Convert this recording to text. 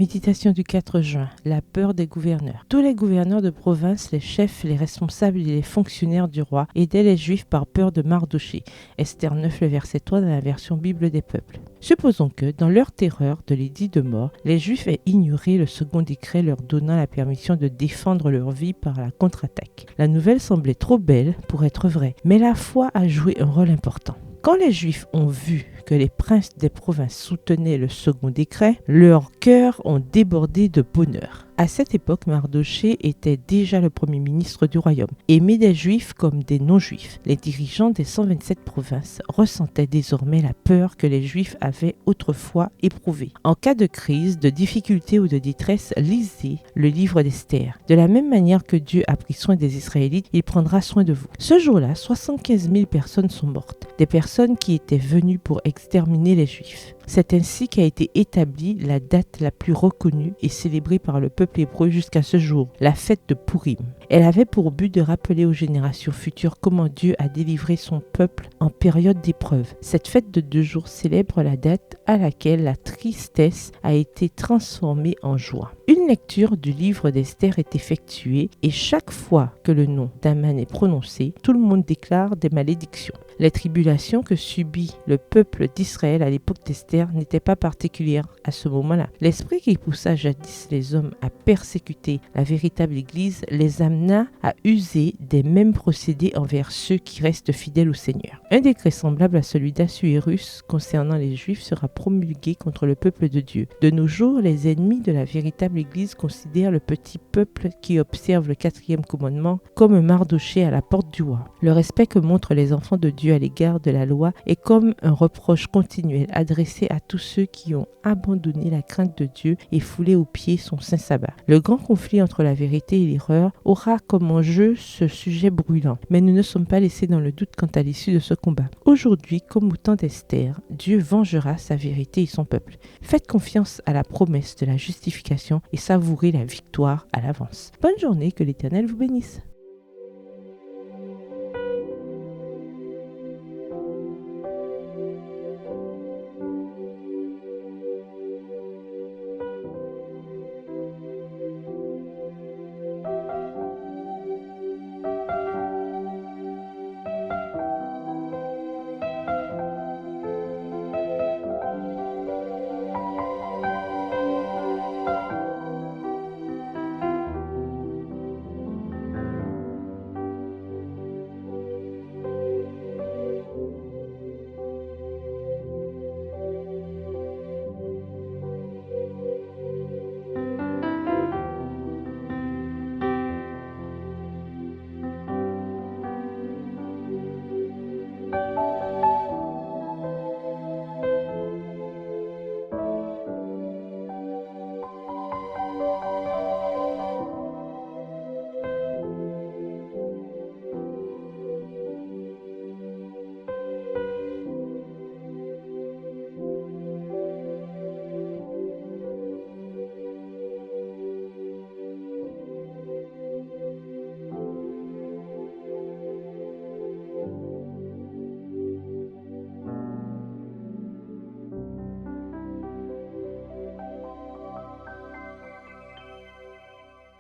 Méditation du 4 juin. La peur des gouverneurs. Tous les gouverneurs de province, les chefs, les responsables et les fonctionnaires du roi aidaient les Juifs par peur de Mardochée. Esther 9, le verset 3 dans la version Bible des peuples. Supposons que, dans leur terreur de l'édit de mort, les Juifs aient ignoré le second décret leur donnant la permission de défendre leur vie par la contre-attaque. La nouvelle semblait trop belle pour être vraie, mais la foi a joué un rôle important. Quand les Juifs ont vu que les princes des provinces soutenaient le second décret, leurs cœurs ont débordé de bonheur. À cette époque, Mardochée était déjà le premier ministre du royaume, aimé des Juifs comme des non-Juifs. Les dirigeants des 127 provinces ressentaient désormais la peur que les Juifs avaient autrefois éprouvée. En cas de crise, de difficulté ou de détresse, lisez le livre d'Esther. De la même manière que Dieu a pris soin des Israélites, il prendra soin de vous. Ce jour-là, 75 000 personnes sont mortes, des personnes qui étaient venues pour exterminer les Juifs. C'est ainsi qu'a été établie la date la plus reconnue et célébrée par le peuple hébreu jusqu'à ce jour, la fête de Pourim. Elle avait pour but de rappeler aux générations futures comment Dieu a délivré son peuple en période d'épreuve. Cette fête de 2 jours célèbre la date à laquelle la tristesse a été transformée en joie. Une lecture du livre d'Esther est effectuée et chaque fois que le nom d'Aman est prononcé, tout le monde déclare des malédictions. Les tribulations que subit le peuple d'Israël à l'époque d'Esther n'étaient pas particulières à ce moment-là. L'esprit qui poussa jadis les hommes à persécuter la véritable Église les amena à user des mêmes procédés envers ceux qui restent fidèles au Seigneur. Un décret semblable à celui d'Assuérus concernant les Juifs sera promulgué contre le peuple de Dieu. De nos jours, les ennemis de la véritable Église considèrent le petit peuple qui observe le 4e commandement comme un Mardochée à la porte du roi. Le respect que montrent les enfants de Dieu à l'égard de la loi est comme un reproche continuel adressé à tous ceux qui ont abandonné la crainte de Dieu et foulé aux pieds son saint sabbat. Le grand conflit entre la vérité et l'erreur aura comme enjeu ce sujet brûlant, mais nous ne sommes pas laissés dans le doute quant à l'issue de ce combat. Aujourd'hui, comme au temps d'Esther, Dieu vengera sa vérité et son peuple. Faites confiance à la promesse de la justification et savourez la victoire à l'avance. Bonne journée, que l'Éternel vous bénisse.